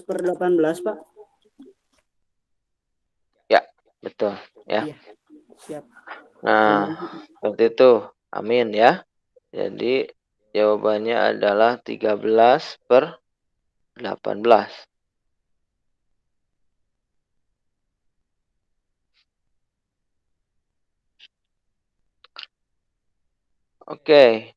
13/18, Pak. Ya, betul ya. Iya, siap. Nah, seperti itu. Amin ya. Jadi jawabannya adalah 13/18. Oke.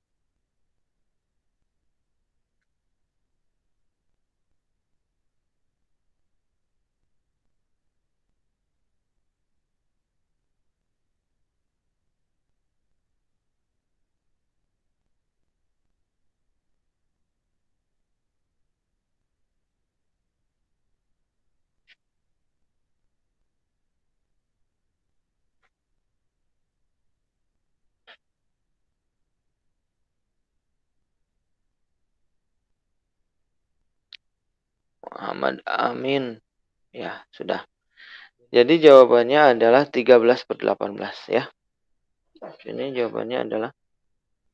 Muhammad Amin. Ya, sudah. Jadi jawabannya adalah 13/18 ya. Ini jawabannya adalah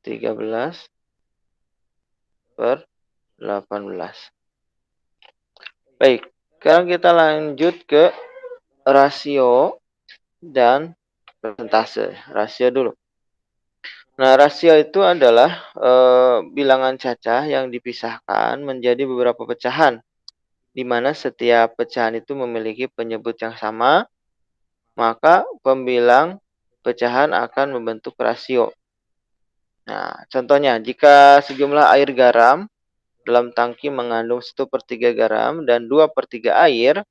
13/18. Baik, sekarang kita lanjut ke rasio dan persentase. Rasio dulu. Nah, rasio itu adalah bilangan cacah yang dipisahkan menjadi beberapa pecahan, di mana setiap pecahan itu memiliki penyebut yang sama, maka pembilang pecahan akan membentuk rasio. Nah, contohnya, jika sejumlah air garam dalam tangki mengandung 1/3 garam dan 2/3 air,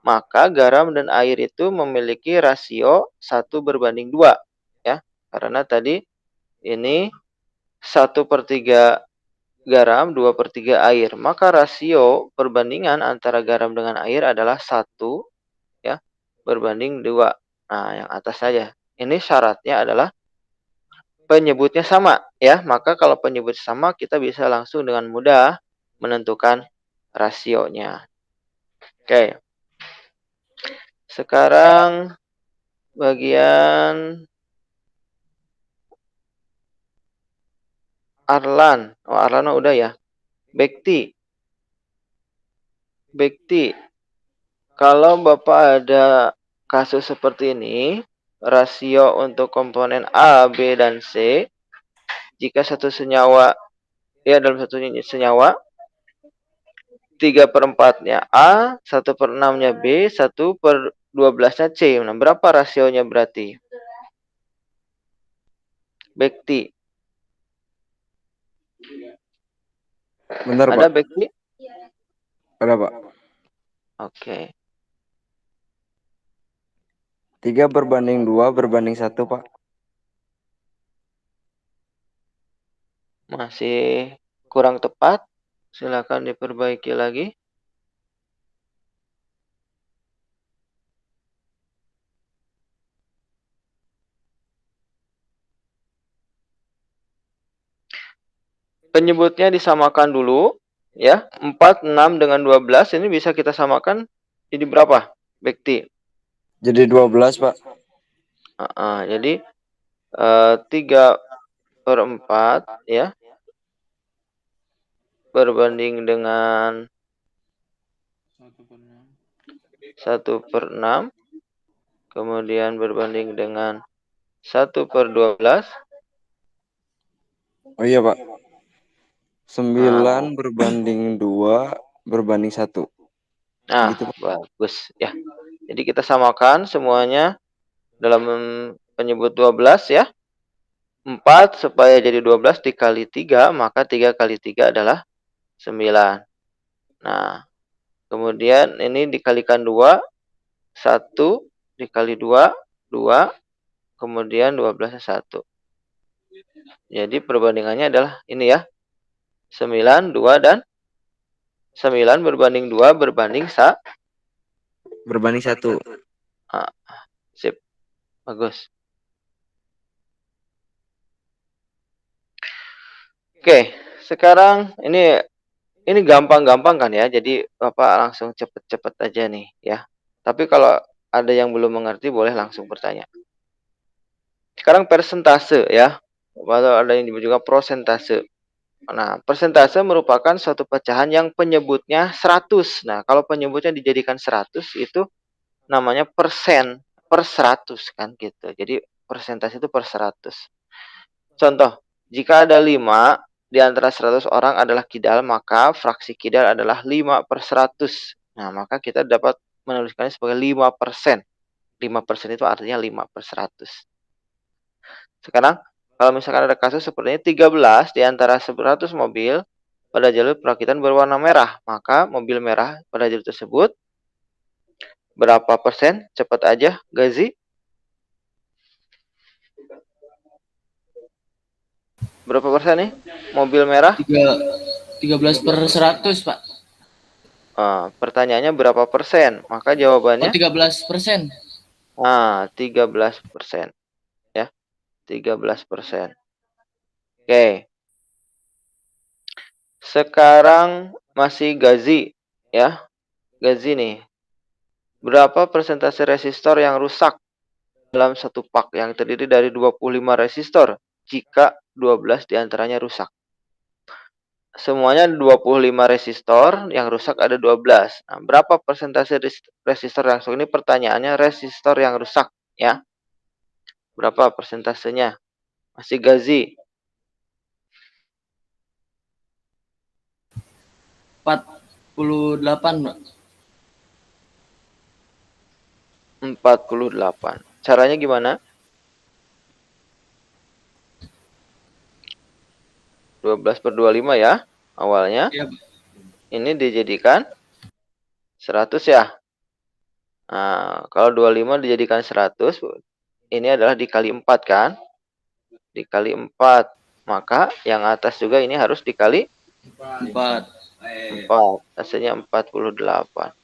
maka garam dan air itu memiliki rasio 1/2. Ya, karena tadi ini 1/3 garam, 2/3 air. Maka rasio perbandingan antara garam dengan air adalah 1 ya, berbanding 2. Nah, yang atas saja. Ini syaratnya adalah penyebutnya sama ya. Maka kalau penyebut sama, kita bisa langsung dengan mudah menentukan rasionya. Oke. Sekarang bagian Arlan. Oh, Arlan udah ya. Bekti. Kalau Bapak ada kasus seperti ini, rasio untuk komponen A, B, dan C, jika satu senyawa, ya dalam satu senyawa, 3/4-nya A, 1/6-nya B, 1/12-nya C. Nah, berapa rasionya berarti? Bekti. Bentar, Ada Pak. Bekti? Ada, Pak. Oke. 3/2/1, Pak. Masih kurang tepat. Silakan diperbaiki lagi. Penyebutnya disamakan dulu. Ya, 4, 6 dengan 12 ini bisa kita samakan jadi berapa, Bekti? Jadi 12, Pak. Jadi 3/4 ya, berbanding dengan 1/6, kemudian berbanding dengan 1/12. Oh iya, Pak. 9/2/1. Nah, Gitu, Pak. bagus ya. Jadi kita samakan semuanya dalam penyebut 12 ya. 4 supaya jadi 12 dikali 3, maka 3 kali 3 adalah 9. Nah, kemudian ini dikalikan 2, 1 dikali 2, 2, kemudian 12-nya 1. Jadi perbandingannya adalah ini ya. 9, 2, dan 9 berbanding 2 berbanding Berbanding 1. Sip. Bagus. Oke, sekarang ini gampang-gampang kan ya. Jadi Bapak langsung cepet-cepet aja nih ya. Tapi kalau ada yang belum mengerti boleh langsung bertanya. Sekarang persentase ya. Atau ada yang disebut juga prosentase. Nah, persentase merupakan suatu pecahan yang penyebutnya 100. Nah, kalau penyebutnya dijadikan 100 itu namanya persen per 100 kan gitu. Jadi persentase itu per 100. Contoh, jika ada 5 di antara 100 orang adalah kidal, maka fraksi kidal adalah 5 per 100. Nah, maka kita dapat menuliskannya sebagai 5%. 5% itu artinya 5 per 100. Sekarang, kalau misalkan ada kasus seperti ini, 13 di antara 100 mobil pada jalur perakitan berwarna merah, maka mobil merah pada jalur tersebut berapa persen? Cepat aja, Gazi. Berapa persen nih? Mobil merah? 13/100, Pak. Pertanyaannya berapa persen? Maka Oh, jawabannya 13%. 13%. Ya, 13%. Oke. Sekarang masih Gazi, ya. Gazi nih. Berapa persentase resistor yang rusak dalam satu pak yang terdiri dari 25 resistor jika 12 diantaranya rusak? Semuanya 25 resistor, yang rusak ada 12. Nah, berapa persentase resistor yang rusak? Ini pertanyaannya resistor yang rusak, ya. Berapa persentasenya? Masih Gazi. 48, Pak. 48. Caranya gimana? 12 per 25 ya, awalnya. Iya, Pak. Ini dijadikan 100 ya. Nah, kalau 25 dijadikan 100, ini adalah dikali 4 kan? Dikali 4. Maka yang atas juga ini harus dikali 4. 4. Hasilnya 48.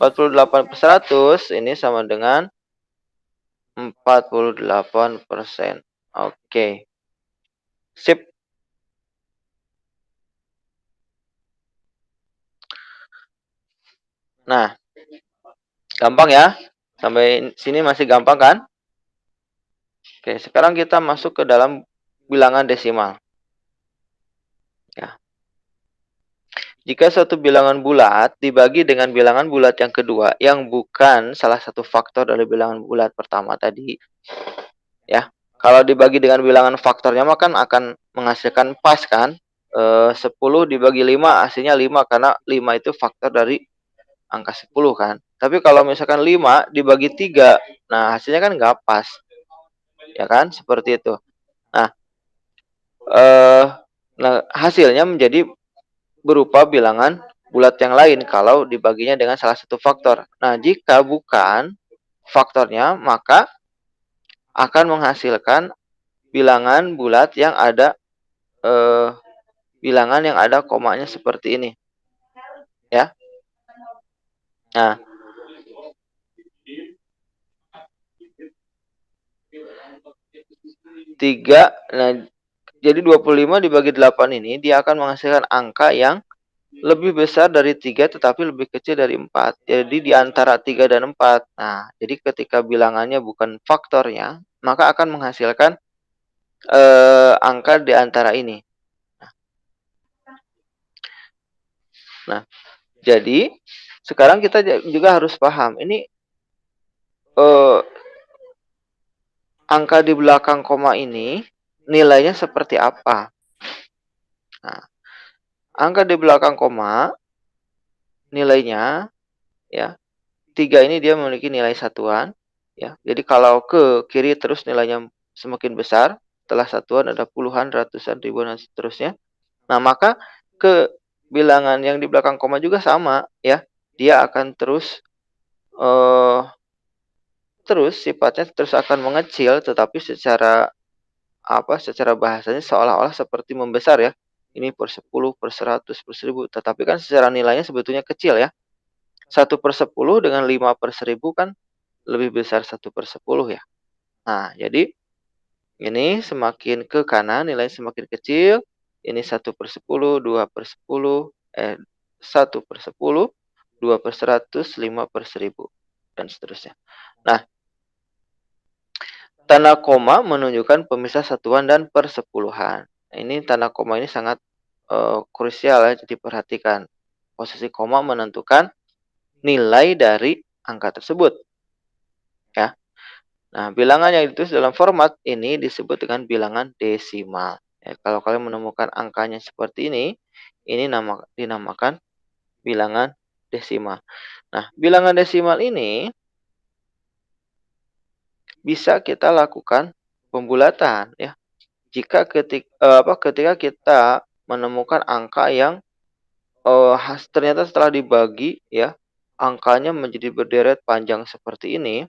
48 per 100 ini sama dengan 48%. Oke. Sip. Nah, gampang ya. Sampai sini masih gampang kan? Oke, sekarang kita masuk ke dalam bilangan desimal. Ya. Jika suatu bilangan bulat dibagi dengan bilangan bulat yang kedua, yang bukan salah satu faktor dari bilangan bulat pertama tadi, ya. Kalau dibagi dengan bilangan faktornya maka akan menghasilkan pas kan? 10 dibagi 5 hasilnya 5 karena 5 itu faktor dari angka 10 kan. Tapi kalau misalkan 5 dibagi 3, nah hasilnya kan nggak pas. Ya kan? Seperti itu. Nah, hasilnya menjadi berupa bilangan bulat yang lain kalau dibaginya dengan salah satu faktor. Nah, jika bukan faktornya, maka akan menghasilkan bilangan bulat yang ada bilangan yang ada komanya seperti ini. Ya. Nah, 3, nah jadi 25 dibagi 8 ini dia akan menghasilkan angka yang lebih besar dari 3 tetapi lebih kecil dari 4. Jadi di antara 3 dan 4. Nah, jadi ketika bilangannya bukan faktornya, maka akan menghasilkan angka di antara ini. Nah, jadi sekarang kita juga harus paham ini angka di belakang koma ini nilainya seperti apa. Nah, angka di belakang koma nilainya ya 3 ini dia memiliki nilai satuan ya. Jadi kalau ke kiri terus nilainya semakin besar, setelah satuan ada puluhan, ratusan, ribuan dan seterusnya. Nah, maka ke bilangan yang di belakang koma juga sama ya. Dia akan terus sifatnya terus akan mengecil, tetapi secara bahasanya seolah-olah seperti membesar ya. Ini per 10, per 100, per 1000. Tetapi kan secara nilainya sebetulnya kecil ya. 1/10 dengan 5/1000 kan lebih besar 1/10 ya. Nah, jadi ini semakin ke kanan nilai semakin kecil. Ini 1/10, 2/10, 1/10, 2/100, 5/1000 dan seterusnya. Nah, tanda koma menunjukkan pemisah satuan dan persepuluhan. Ini tanda koma ini sangat krusial ya. Jadi perhatikan, posisi koma menentukan nilai dari angka tersebut. Ya. Nah, bilangan yang ditulis dalam format ini disebut dengan bilangan desimal. Ya, kalau kalian menemukan angkanya seperti ini dinamakan bilangan desimal. Nah, bilangan desimal ini bisa kita lakukan pembulatan ya. Ketika kita menemukan angka yang ternyata setelah dibagi ya, angkanya menjadi berderet panjang seperti ini,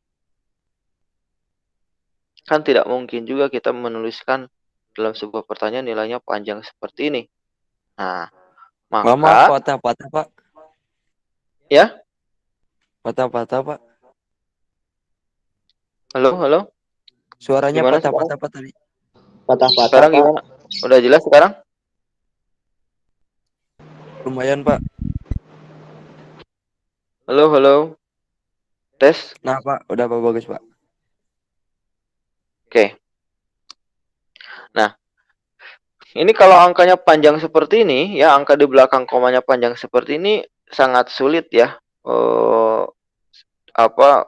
kan tidak mungkin juga kita menuliskan dalam sebuah pertanyaan nilainya panjang seperti ini. Nah, Maaf, maka patah-patah, Pak. ya, Patah-patah, Pak. halo. Suaranya Gimana patah-patah, Pak, tadi. Patah-patah, sekarang Pak. gimana? Udah jelas sekarang? Lumayan, Pak. Halo. Tes. Nah, Pak, udah Pak, bagus, Pak. Oke. Nah, ini kalau angkanya panjang seperti ini, ya angka di belakang komanya panjang seperti ini sangat sulit ya.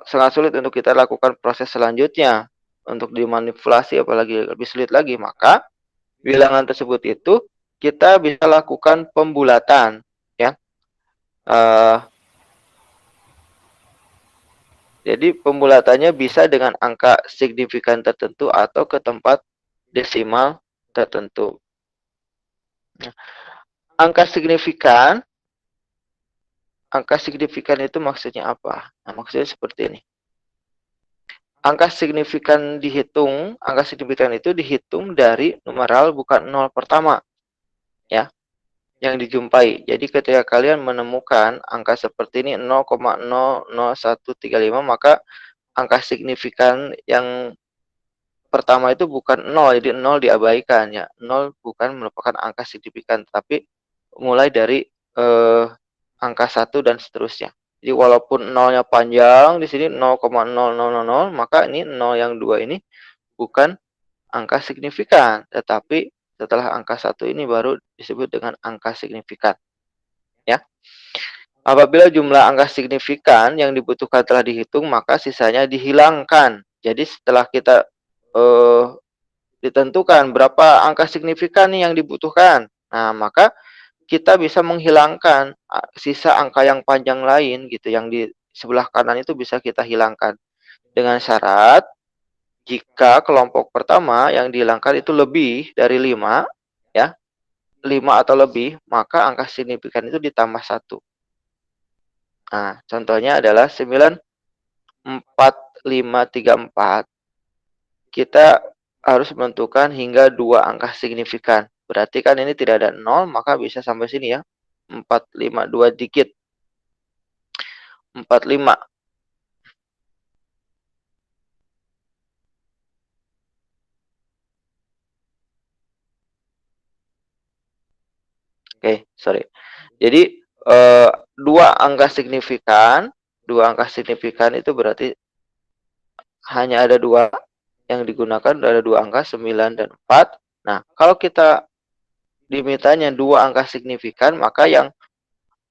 Sangat sulit untuk kita lakukan proses selanjutnya untuk dimanipulasi, apalagi lebih sulit lagi. Maka bilangan tersebut itu kita bisa lakukan pembulatan, ya. Jadi pembulatannya bisa dengan angka signifikan tertentu atau ke tempat desimal tertentu. Angka signifikan itu maksudnya apa? Nah, maksudnya seperti ini. Angka signifikan itu dihitung dari numeral bukan 0 pertama. Ya, yang dijumpai. Jadi ketika kalian menemukan angka seperti ini 0,00135, maka angka signifikan yang pertama itu bukan 0, jadi 0 diabaikan ya. 0 bukan merupakan angka signifikan, tapi mulai dari angka 1 dan seterusnya. Jadi walaupun 0-nya panjang di sini 0,0000, maka ini 0 yang 2 ini bukan angka signifikan, tetapi setelah angka 1 ini baru disebut dengan angka signifikan. Ya. Apabila jumlah angka signifikan yang dibutuhkan telah dihitung, maka sisanya dihilangkan. Jadi setelah kita ditentukan berapa angka signifikan nih yang dibutuhkan. Nah, maka kita bisa menghilangkan sisa angka yang panjang lain gitu, yang di sebelah kanan itu bisa kita hilangkan. Dengan syarat jika kelompok pertama yang dihilangkan itu lebih dari 5, ya, 5 atau lebih, maka angka signifikan itu ditambah 1. Nah, contohnya adalah 94534. Kita harus menentukan hingga 2 angka signifikan. Berarti kan ini tidak ada 0, maka bisa sampai sini ya. 452 dikit. 45. Oke, sorry. Jadi 2 angka signifikan itu berarti hanya ada 2 yang digunakan, ada 2 angka 9 dan 4. Nah, kalau kita dimintanya 2 angka signifikan, maka yang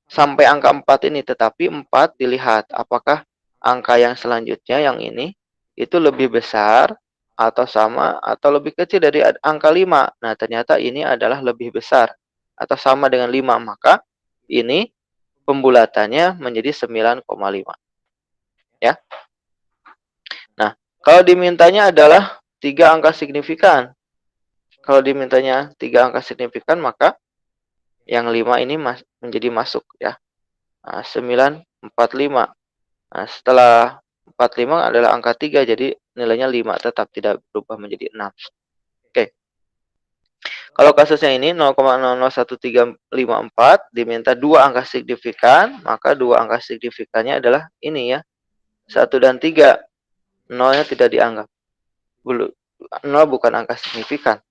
sampai angka 4 ini, tetapi 4 dilihat apakah angka yang selanjutnya yang ini itu lebih besar atau sama atau lebih kecil dari angka 5. Nah, ternyata ini adalah lebih besar atau sama dengan 5, maka ini pembulatannya menjadi 9,5. Ya. Nah, kalau dimintanya adalah 3 angka signifikan. Kalau dimintanya 3 angka signifikan, maka yang 5 ini menjadi masuk ya. Nah, 945. Nah, setelah 45 adalah angka 3, jadi nilainya 5, tetap tidak berubah menjadi 6. Oke. Kalau kasusnya ini 0,001354 diminta 2 angka signifikan, maka 2 angka signifikannya adalah ini ya. 1 dan 3. 0-nya tidak dianggap. 0 bukan angka signifikan.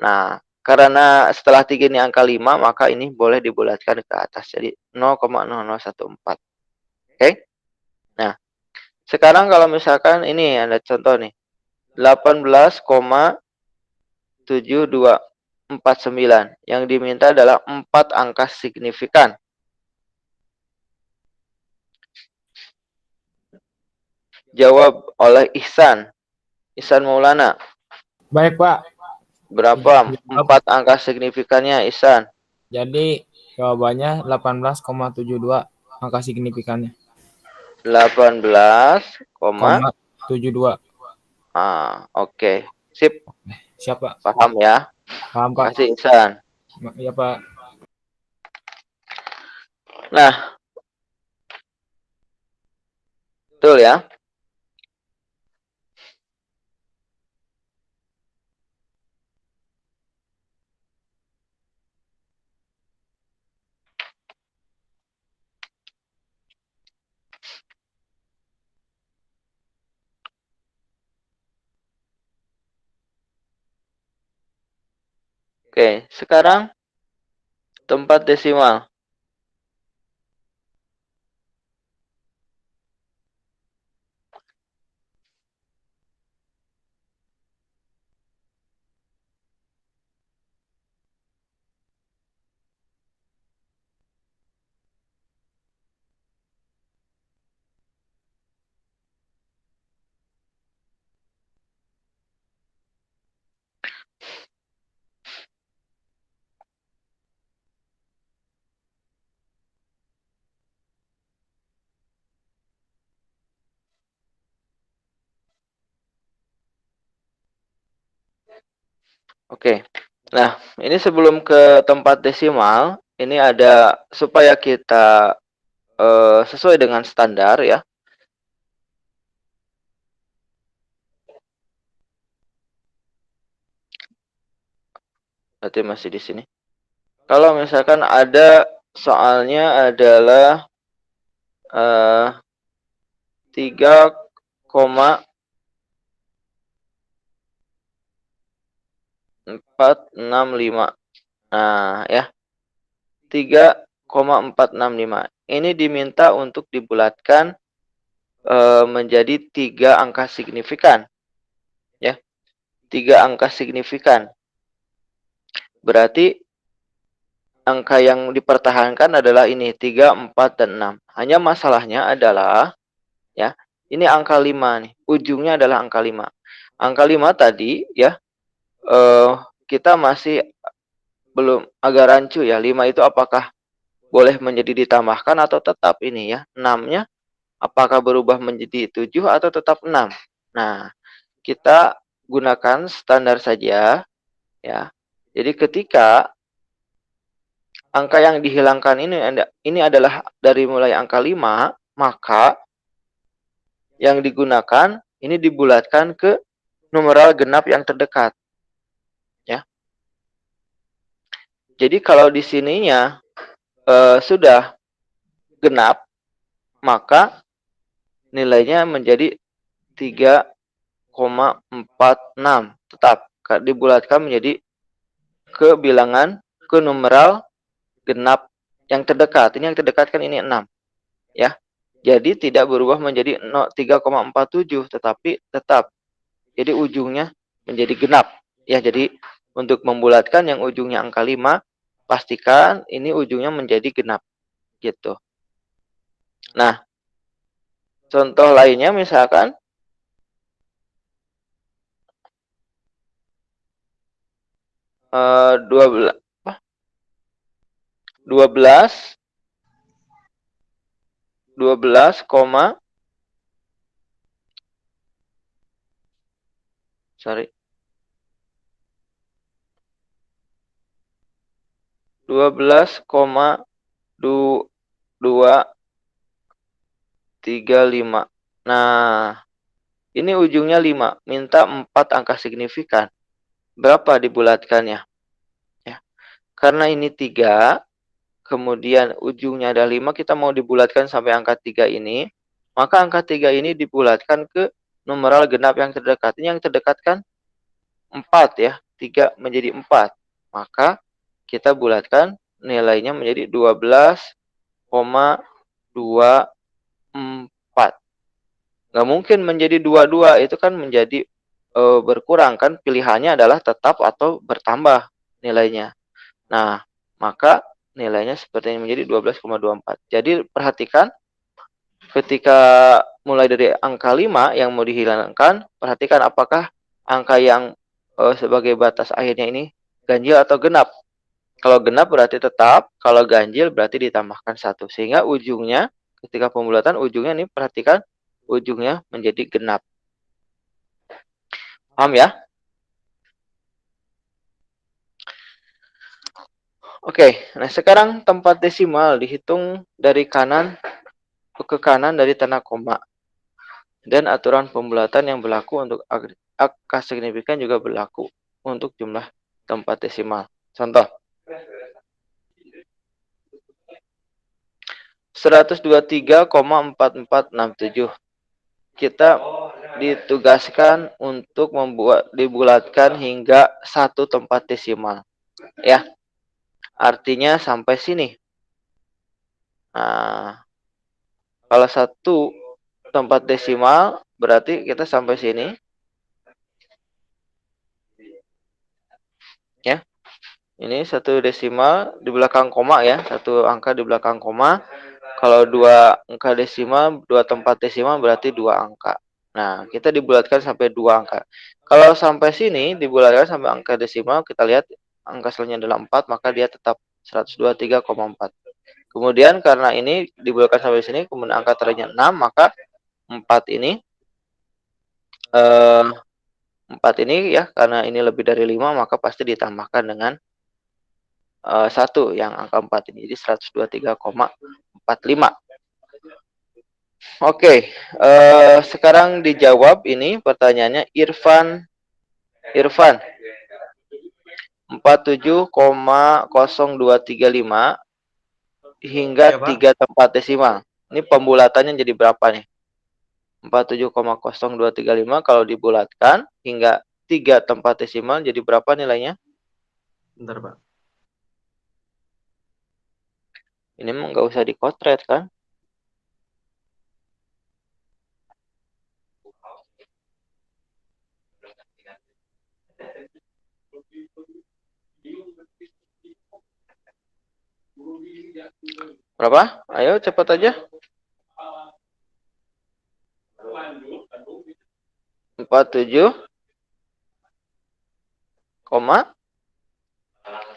Nah, karena setelah 3 ini angka 5, maka ini boleh dibulatkan ke atas. Jadi 0,0014. Oke? Nah, sekarang kalau misalkan ini ada contoh nih. 18,724. 49. Yang diminta adalah 4 angka signifikan. Jawab oleh Ihsan. Ihsan Maulana. Baik, Pak. Berapa 4 angka signifikannya, Ihsan? Jadi jawabannya 18,72 angka signifikannya. 18,72. 72. Oke. Sip. Siapa? Paham ya? Paham, Pak? Makasih, Ihsan. Iya, Pak. Nah, betul ya. Oke, sekarang tempat desimal. Oke. Nah, ini sebelum ke tempat desimal, ini ada supaya kita sesuai dengan standar ya. Berarti masih di sini. Kalau misalkan ada soalnya adalah 3,465. Nah, ya. 3,465. Ini diminta untuk dibulatkan menjadi 3 angka signifikan. Ya. 3 angka signifikan. Berarti angka yang dipertahankan adalah ini 3, 4, dan 6. Hanya masalahnya adalah ya, ini angka 5 nih. Ujungnya adalah angka 5. Angka 5 tadi ya kita masih belum agak rancu ya. 5 itu apakah boleh menjadi ditambahkan atau tetap ini ya. 6-nya apakah berubah menjadi 7 atau tetap 6. Nah, kita gunakan standar saja ya. Jadi ketika angka yang dihilangkan ini adalah dari mulai angka 5, maka yang digunakan ini dibulatkan ke numeral genap yang terdekat. Ya. Jadi kalau di sininya sudah genap, maka nilainya menjadi 3,46. Tetap dibulatkan menjadi ke bilangan ke numeral genap yang terdekat. Ini yang terdekat kan ini 6. Ya. Jadi tidak berubah menjadi 3,47 tetapi tetap. Jadi ujungnya menjadi genap. Ya, jadi untuk membulatkan yang ujungnya angka 5, pastikan ini ujungnya menjadi genap. Gitu. Nah, contoh lainnya misalkan 12 12,235. Nah, ini ujungnya 5, minta 4 angka signifikan. Berapa dibulatkannya? Ya. Karena ini 3, kemudian ujungnya ada 5, kita mau dibulatkan sampai angka 3 ini, maka angka 3 ini dibulatkan ke numeral genap yang terdekat. Ini yang terdekat kan 4 ya, 3 menjadi 4. Maka kita bulatkan nilainya menjadi 12,24. Nggak mungkin menjadi 22, itu kan menjadi berkurang kan, pilihannya adalah tetap atau bertambah. nilainya. Nah, maka nilainya seperti ini menjadi 12,24. Jadi perhatikan ketika mulai dari angka 5 yang mau dihilangkan, perhatikan apakah angka yang sebagai batas akhirnya ini ganjil atau genap. Kalau genap berarti tetap, kalau ganjil berarti ditambahkan 1. Sehingga ujungnya, ketika pembulatan, ujungnya ini perhatikan, ujungnya menjadi genap. Paham ya? Oke, nah sekarang tempat desimal dihitung dari kanan ke kanan dari tanda koma. Dan aturan pembulatan yang berlaku untuk angka signifikan juga berlaku untuk jumlah tempat desimal. Contoh. 123,4467. Kita ditugaskan untuk dibulatkan hingga 1 tempat desimal. Ya. Artinya sampai sini. Nah, kalau 1 tempat desimal berarti kita sampai sini. Ya. Ini 1 desimal di belakang koma ya, 1 angka di belakang koma. Kalau 2 angka desimal, 2 tempat desimal berarti 2 angka. Nah, kita dibulatkan sampai 2 angka. Kalau sampai sini dibulatkan sampai angka desimal, kita lihat angka selanjutnya adalah 4, maka dia tetap 123,4. Kemudian karena ini dibulatkan sampai sini, kemudian angka terakhirnya 6, maka 4 ini 4 ini ya, karena ini lebih dari 5, maka pasti ditambahkan dengan 1 yang angka 4 ini. Jadi 123,45. Oke, sekarang dijawab ini pertanyaannya Irfan 47,0235 hingga 3 tempat desimal. Ini pembulatannya jadi berapa nih? 47,0235 kalau dibulatkan hingga 3 tempat desimal jadi berapa nilainya? Bentar, Pak. Ini mah nggak usah dikotret kan? Berapa? Ayo cepat aja. 47,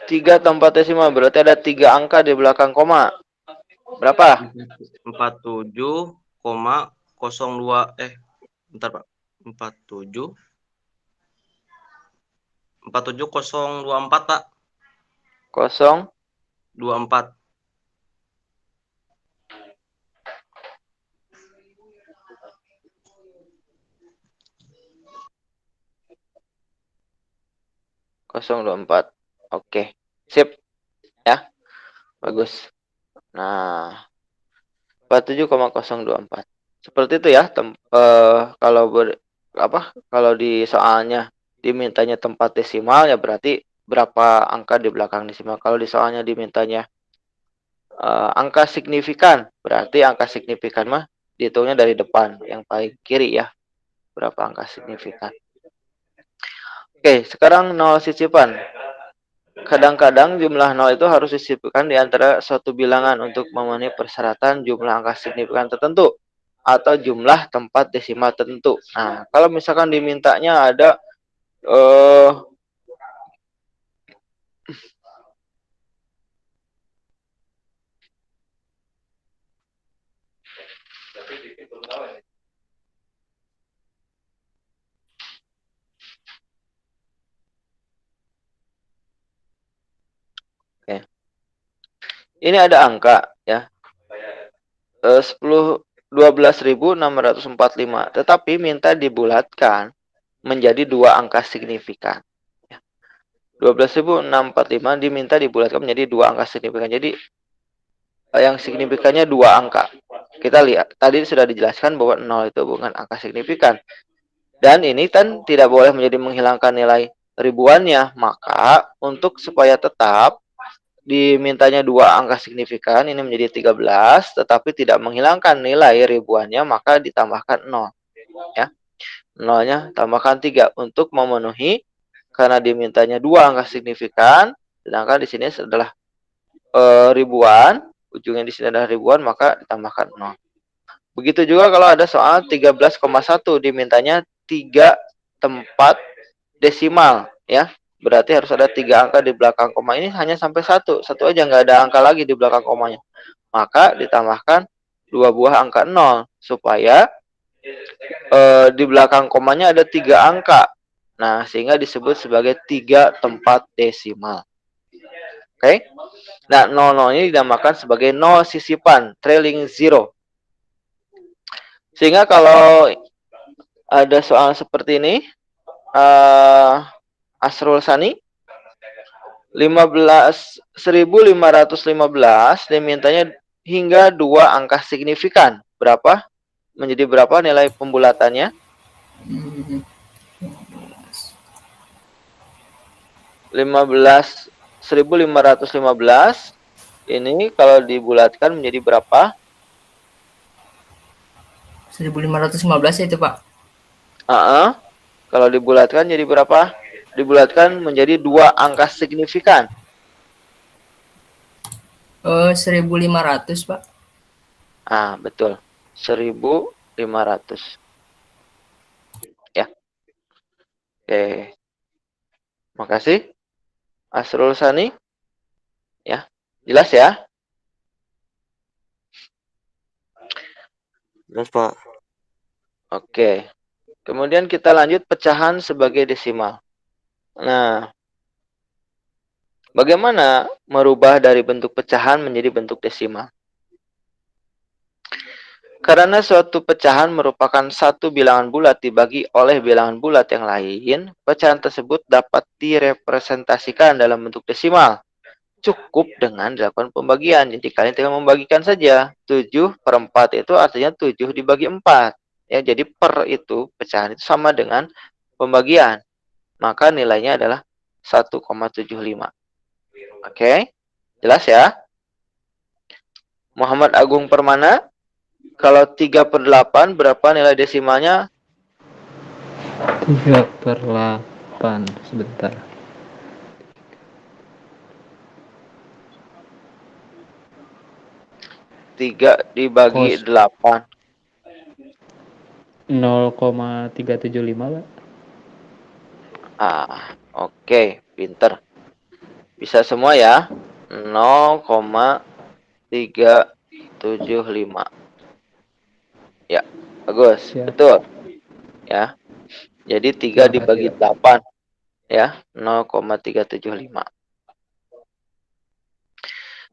3 tempat desimal berarti ada 3 angka di belakang koma. Berapa? 47,02 bentar, Pak. 47024, Pak. 0 24. kosong 24. Oke. Sip. Ya. Bagus. Nah, 47,024. Seperti itu ya. Kalau di soalnya dimintanya tempat desimal ya berarti berapa angka di belakang desimal. Kalau di soalnya dimintanya angka signifikan, berarti angka signifikan mah dihitungnya dari depan yang paling kiri ya. Berapa angka signifikan. Oke, sekarang 0 sisipan. Kadang-kadang jumlah 0 itu harus disisipkan di antara suatu bilangan untuk memenuhi persyaratan jumlah angka signifikan tertentu atau jumlah tempat desimal tertentu. Nah, kalau misalkan dimintanya ada ini ada angka ya. 12.645, tetapi minta dibulatkan menjadi 2 angka signifikan. 12.645 diminta dibulatkan menjadi 2 angka signifikan. Jadi yang signifikannya 2 angka. Kita lihat, tadi sudah dijelaskan bahwa 0 itu bukan angka signifikan. Dan ini kan tidak boleh menjadi menghilangkan nilai ribuannya. Maka untuk supaya tetap dimintanya 2 angka signifikan, ini menjadi 13, tetapi tidak menghilangkan nilai ribuannya, maka ditambahkan 0. Ya. 0-nya tambahkan 3 untuk memenuhi karena dimintanya 2 angka signifikan, sedangkan di sini adalah ribuan, ujungnya di sini adalah ribuan, maka ditambahkan 0. Begitu juga kalau ada soal 13,1 dimintanya 3 tempat desimal ya. Berarti harus ada 3 angka di belakang koma, ini hanya sampai 1 aja, nggak ada angka lagi di belakang komanya. Maka ditambahkan 2 buah angka 0 supaya di belakang komanya ada 3 angka. Nah, sehingga disebut sebagai 3 tempat desimal. Oke. Nah, 00 ini dinamakan sebagai 0 sisipan, trailing zero. Sehingga kalau ada soal seperti ini, Asrul Sani 15.515 dimintanya hingga 2 angka signifikan. Berapa? Menjadi berapa nilai pembulatannya? 15.515 ini kalau dibulatkan menjadi berapa? 1515 ya itu, Pak. Kalau dibulatkan jadi berapa? Dibulatkan menjadi 2 angka signifikan. 1500, Pak. Betul. 1500. Ya. Oke. Makasih. Asrul Sani. Ya. Jelas ya? Jelas, Pak. Oke. Kemudian kita lanjut pecahan sebagai desimal. Nah, bagaimana merubah dari bentuk pecahan menjadi bentuk desimal? Karena suatu pecahan merupakan satu bilangan bulat dibagi oleh bilangan bulat yang lain, pecahan tersebut dapat direpresentasikan dalam bentuk desimal. Cukup dengan dilakukan pembagian. Jadi kalian tinggal membagikan saja. 7/4 itu artinya 7 dibagi 4. Ya, jadi per itu pecahan itu sama dengan pembagian. Maka nilainya adalah 1,75. Oke. Jelas ya? Muhammad Agung Permana, kalau 3/8 berapa nilai desimalnya? 3/8. Sebentar. 3 dibagi 8. 0,375, Pak. Oke, pinter. Bisa semua ya. 0,375. Ya, bagus. Siap. Betul. Ya. Jadi 3 Terima dibagi kasih, 8. Ya, 0,375.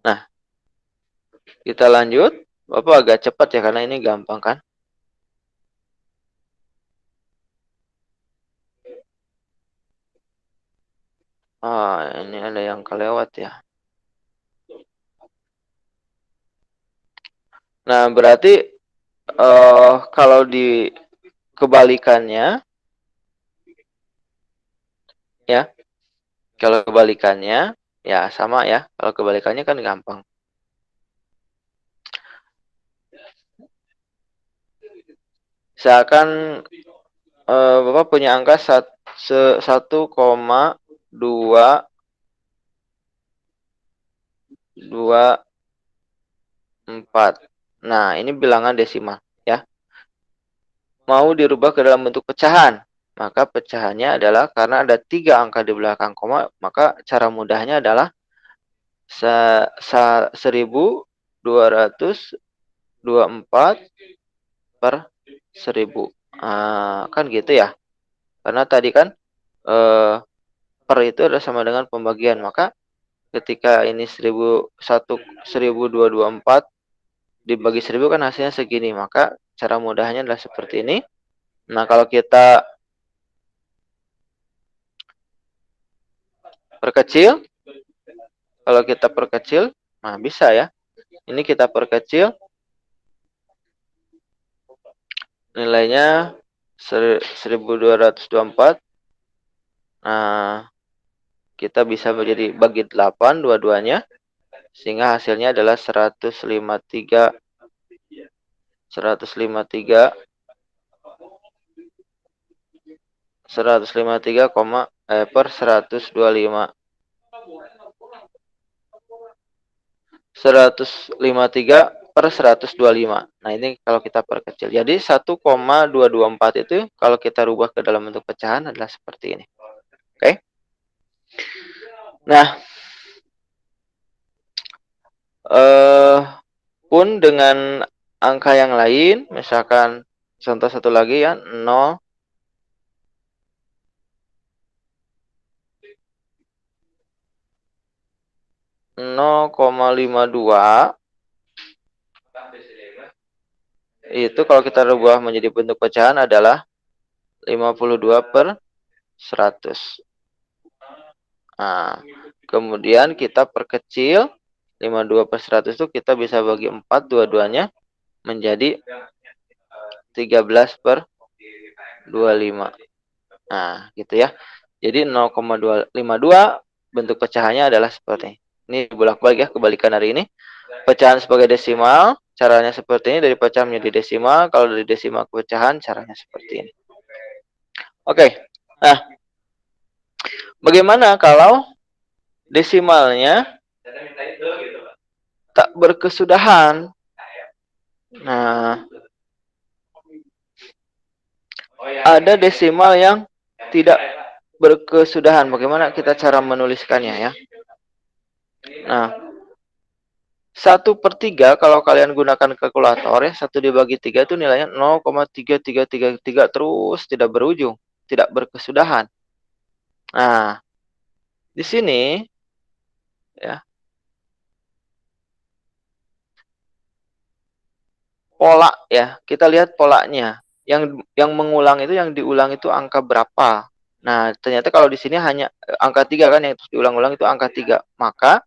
Nah, kita lanjut. Bapak agak cepat ya, karena ini gampang kan? Ini ada yang kelewat ya. Nah, berarti kalau di kebalikannya, ya, kalau kebalikannya, ya sama ya. Kalau kebalikannya kan gampang. Misalkan Bapak punya angka 1,224. Nah, ini bilangan desimal ya. Mau dirubah ke dalam bentuk pecahan. Maka pecahannya adalah karena ada 3 angka di belakang koma, maka cara mudahnya adalah 1.224 per 1000. Kan gitu ya. Karena tadi kan per itu adalah sama dengan pembagian. Maka ketika ini 1.224 dibagi 1000 kan hasilnya segini. Maka cara mudahnya adalah seperti ini. Nah, kalau kita perkecil, nah bisa ya. Ini kita perkecil. Nilainya 1.224. Nah, kita bisa menjadi bagi 8 dua-duanya. Sehingga hasilnya adalah 153,6 per 125. 153 per 125. Nah, ini kalau kita perkecil. Jadi 1,224 itu kalau kita rubah ke dalam bentuk pecahan adalah seperti ini. Oke. Nah, pun dengan angka yang lain, misalkan contoh satu lagi ya, 0 0,52 itu kalau kita rubah menjadi bentuk pecahan adalah 52 per 100. Nah, kemudian kita perkecil 52 per 100 itu kita bisa bagi 4 dua-duanya menjadi 13 per 25. Nah, gitu ya. Jadi 0,252 bentuk pecahannya adalah seperti ini. Ini bolak-balik ya, kebalikan hari ini. Pecahan sebagai desimal, caranya seperti ini. Dari pecahan menjadi desimal. Kalau dari desimal ke pecahan, caranya seperti ini. Oke. Nah, bagaimana kalau desimalnya tak berkesudahan? Nah, ada desimal yang tidak berkesudahan. Bagaimana kita cara menuliskannya ya? Nah, 1/3 kalau kalian gunakan kalkulator ya, 1 dibagi 3 itu nilainya 0,3333 terus tidak berujung, tidak berkesudahan. Nah, di sini ya, pola ya, kita lihat polanya. Yang mengulang itu, yang diulang itu angka berapa? Nah, ternyata kalau di sini hanya angka 3 kan, yang terus diulang-ulang itu angka 3. Maka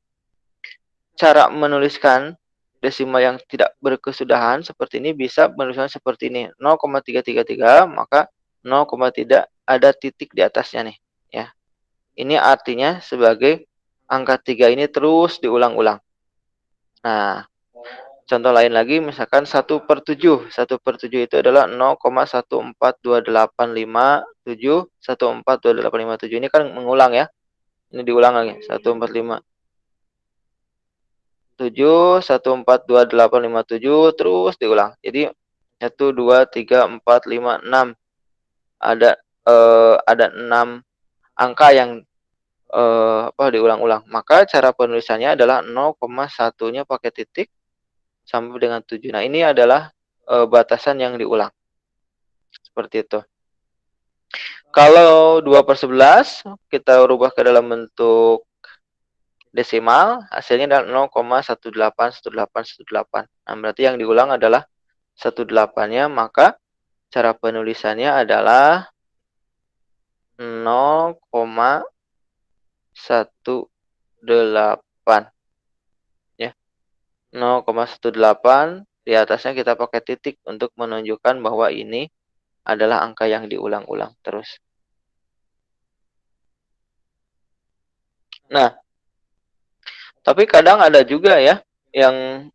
cara menuliskan desimal yang tidak berkesudahan seperti ini bisa menuliskan seperti ini. 0,333, maka 0, tidak ada titik di atasnya nih ya. Ini artinya sebagai angka 3 ini terus diulang-ulang. Nah, contoh lain lagi misalkan 1/7. 1/7 itu adalah 0,14285,7 1428557. Ini kan mengulang ya. Ini diulang lagi. 145 7 1428557 terus diulang. Jadi 1 2 3 4 5 6. Ada 6 angka yang diulang-ulang. Maka cara penulisannya adalah 0,1-nya pakai titik sampai dengan 7. Nah, ini adalah batasan yang diulang. Seperti itu. Kalau 2/11 kita rubah ke dalam bentuk desimal, hasilnya adalah 0,181818. Nah, berarti yang diulang adalah 18-nya, maka cara penulisannya adalah 0,18 ya. 0,18 di atasnya kita pakai titik untuk menunjukkan bahwa ini adalah angka yang diulang-ulang terus. Nah, tapi kadang ada juga ya yang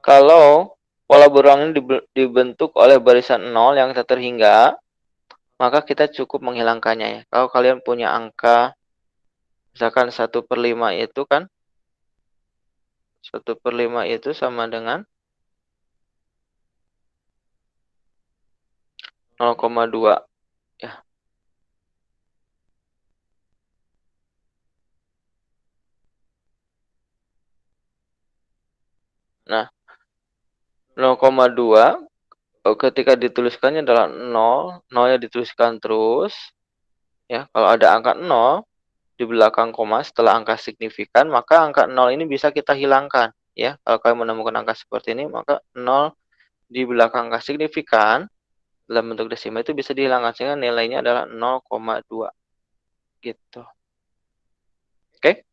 kalau pola berulang ini dibentuk oleh barisan 0 yang tak terhingga, maka kita cukup menghilangkannya ya. Kalau kalian punya angka misalkan 1/5 itu kan 1/5 itu sama dengan 0,2 ya. Nah, 0,2 ketika dituliskannya adalah 0, 0-nya dituliskan terus ya. Kalau ada angka 0 di belakang koma setelah angka signifikan, maka angka 0 ini bisa kita hilangkan ya. Kalau kalian menemukan angka seperti ini, maka 0 di belakang angka signifikan dalam bentuk desimal itu bisa dihilangkan sehingga nilainya adalah 0,2 gitu. Oke?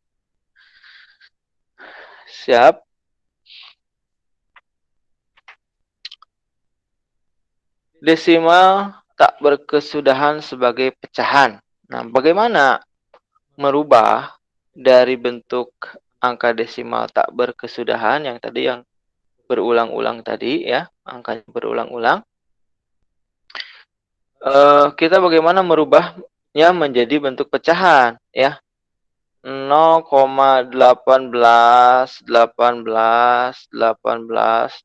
Siap. Desimal tak berkesudahan sebagai pecahan. Nah, bagaimana merubah dari bentuk angka desimal tak berkesudahan yang tadi yang berulang-ulang tadi ya, angkanya berulang-ulang. Kita bagaimana merubahnya menjadi bentuk pecahan ya. 0,18, 18, 18,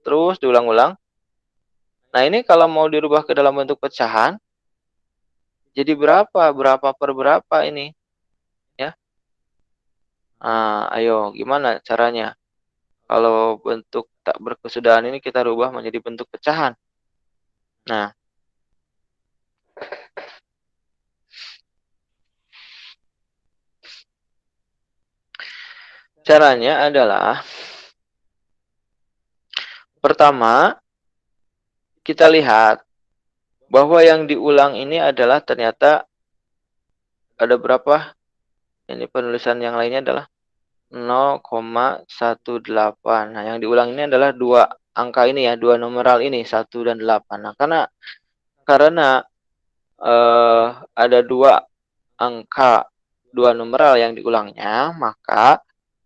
terus diulang-ulang. Nah, ini kalau mau dirubah ke dalam bentuk pecahan, jadi berapa? Berapa per berapa ini? Ya. Nah, ayo, gimana caranya? Kalau bentuk tak berkesudahan ini kita rubah menjadi bentuk pecahan. Nah, caranya adalah pertama, kita lihat bahwa yang diulang ini adalah ternyata ada berapa? Ini penulisan yang lainnya adalah 0,18. Nah, yang diulang ini adalah dua angka ini ya, dua numeral ini, 1 dan 8. Nah, karena ada dua angka, dua numeral yang diulangnya, maka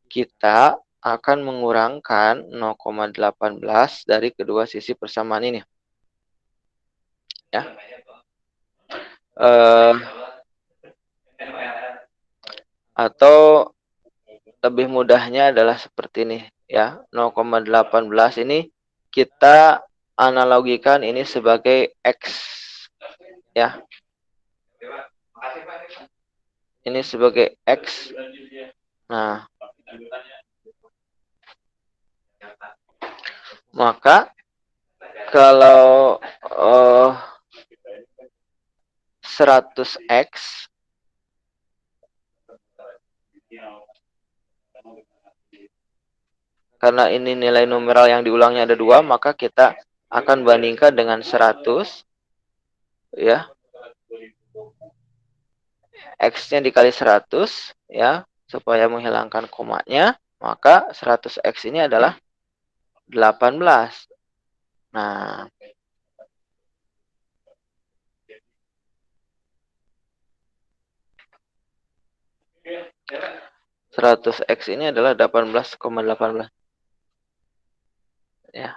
kita akan mengurangkan 0,18 dari kedua sisi persamaan ini. Ya. Atau lebih mudahnya adalah seperti ini ya. 0,18 ini kita analogikan ini sebagai X ya. Ini sebagai X. Nah, maka kalau 100X karena ini nilai numeral yang diulangnya ada 2, maka kita akan bandingkan dengan 100 ya. X-nya dikali 100 ya, supaya menghilangkan komanya, maka 100X ini adalah 18. Nah, X ini adalah 18,18. Ya.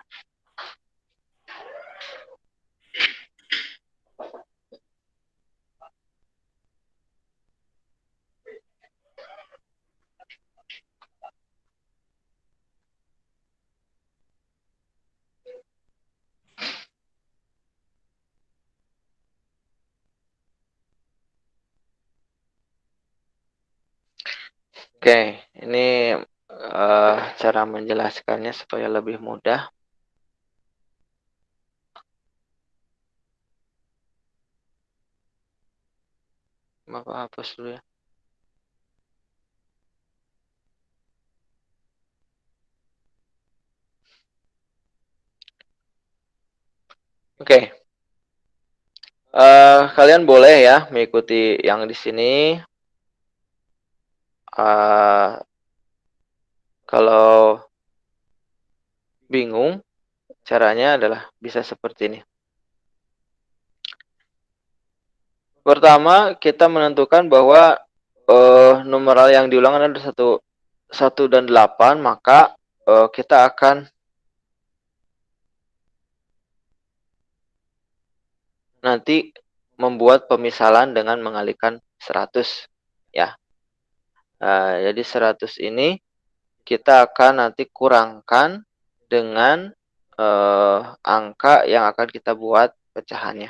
Oke, ini cara menjelaskannya supaya lebih mudah. Bapak hapus dulu ya. Oke. Kalian boleh ya mengikuti yang di sini. Kalau bingung, caranya adalah bisa seperti ini. Pertama, kita menentukan bahwa numeral yang diulang adalah 1 dan 8, maka kita akan nanti membuat pemisalan dengan mengalihkan 100 ya. Jadi 100 ini kita akan nanti kurangkan dengan angka yang akan kita buat pecahannya.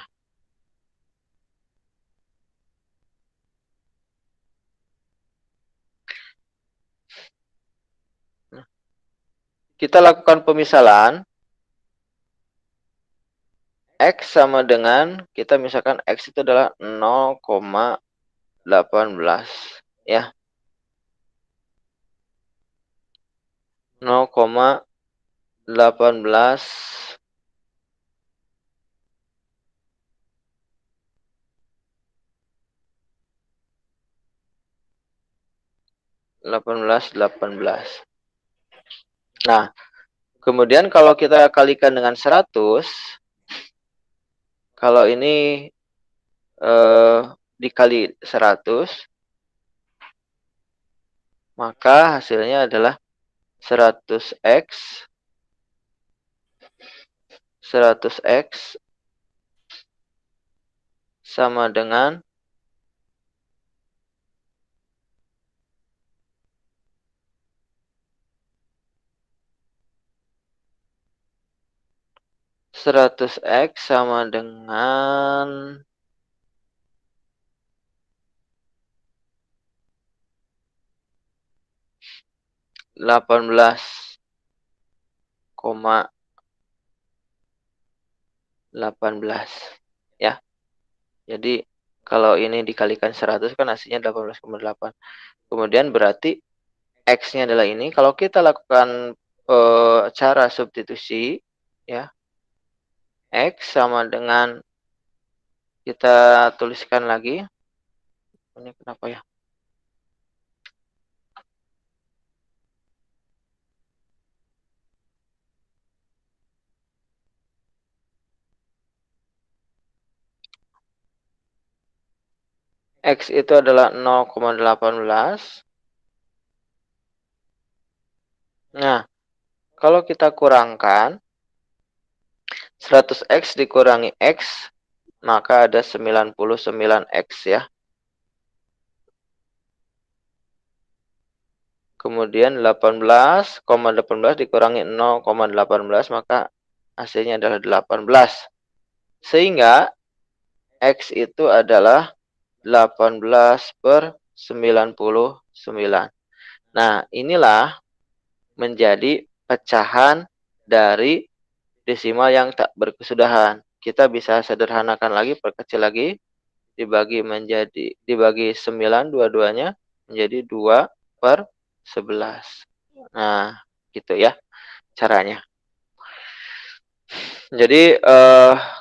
Kita lakukan pemisalan. X sama dengan, kita misalkan X itu adalah 0,18 ya. 0,18 18. Nah, kemudian kalau kita kalikan dengan 100, kalau ini dikali 100, maka hasilnya adalah 100X 100x sama dengan 100x sama dengan 18,18 ya. Jadi kalau ini dikalikan 100 kan hasilnya 18,8. Kemudian berarti x-nya adalah ini. Kalau kita lakukan cara substitusi ya, x sama dengan, kita tuliskan lagi. Ini kenapa ya? X itu adalah 0,18. Nah, kalau kita kurangkan 100x dikurangi x, maka ada 99x ya. Kemudian 18,18 dikurangi 0,18, maka hasilnya adalah 18. Sehingga x itu adalah 18/99. Nah, inilah menjadi pecahan dari desimal yang tak berkesudahan. Kita bisa sederhanakan lagi, perkecil lagi, dibagi 9 dua-duanya menjadi 2/11. Nah, gitu ya caranya. Jadi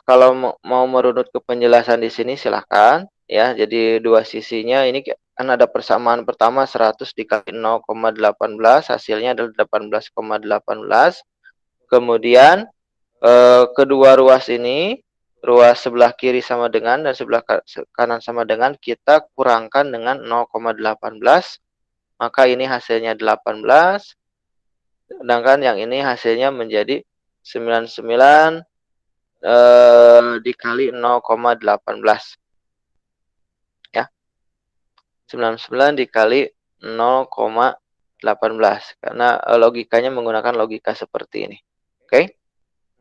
kalau mau merunut ke penjelasan di sini silahkan ya. Jadi dua sisinya ini kan ada persamaan pertama 100 dikali 0,18, hasilnya adalah 18,18. Kemudian kedua ruas ini, ruas sebelah kiri sama dengan dan sebelah kanan sama dengan, kita kurangkan dengan 0,18, maka ini hasilnya 18. Sedangkan yang ini hasilnya menjadi 99 dikali 0,18 ya. 99 dikali 0,18 karena logikanya menggunakan logika seperti ini. Oke.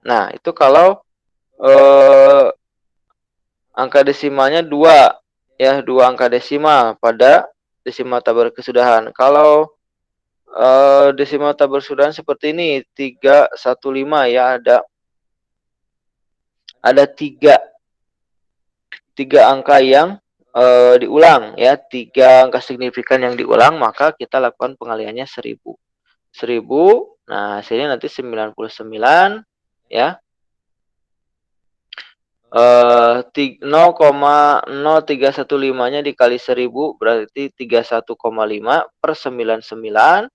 Nah, itu kalau angka desimalnya 2 ya, 2 angka desimal pada desimal tak berkesudahan. Kalau desimal tak berkesudahan seperti ini 315 ya, ada 3 angka yang diulang ya, 3 angka signifikan yang diulang, maka kita lakukan pengaliannya 1000. Nah, hasilnya nanti 99 ya. 0,0315-nya dikali 1000 berarti 31,5/99,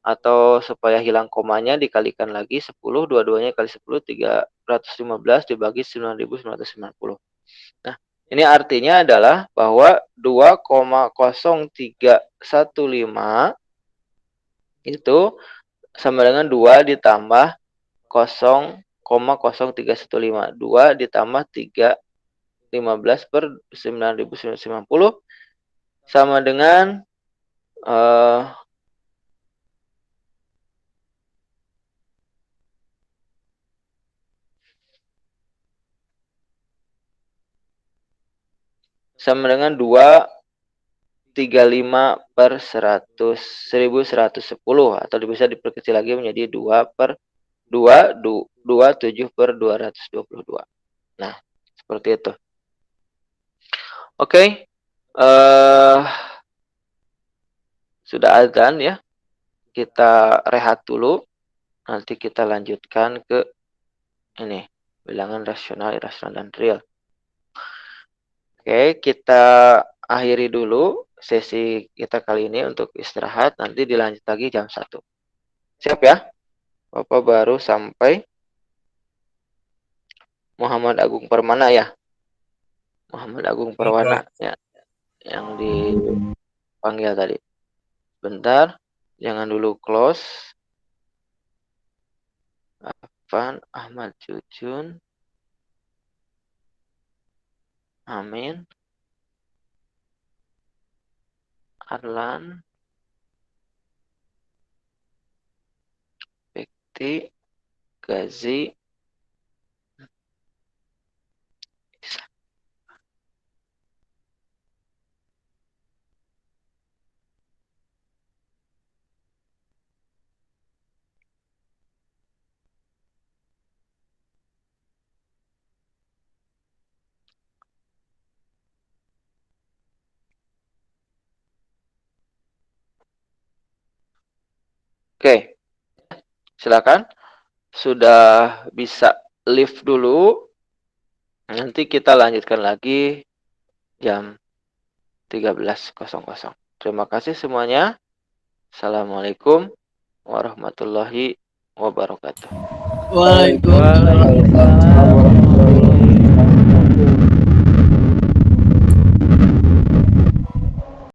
atau supaya hilang komanya dikalikan lagi 10, dua-duanya kali 10, 315 dibagi 9990. Nah, ini artinya adalah bahwa 2,0315 itu sama dengan 2 ditambah 0,0315. 2 ditambah 315/9990 sama dengan sama dengan 235/1110, atau bisa diperkecil lagi menjadi 27/222. Nah, seperti itu. Oke. Sudah azan ya. Kita rehat dulu. Nanti kita lanjutkan ke ini, bilangan rasional, irasional, dan real. Oke, kita akhiri dulu sesi kita kali ini untuk istirahat. Nanti dilanjut lagi jam 1. Siap ya? Bapak baru sampai Muhammad Agung Permana ya. Muhammad Agung Permana ya, yang dipanggil tadi. Bentar, jangan dulu close. Irfan, Ahmad Jujun, Amin, Arlan, Bekti, Gazi, Ihsan. Oke, silakan. Sudah bisa live dulu. Nanti kita lanjutkan lagi jam 13.00. Terima kasih semuanya. Assalamualaikum warahmatullahi wabarakatuh. Waalaikumsalam. Waalaikumsalam.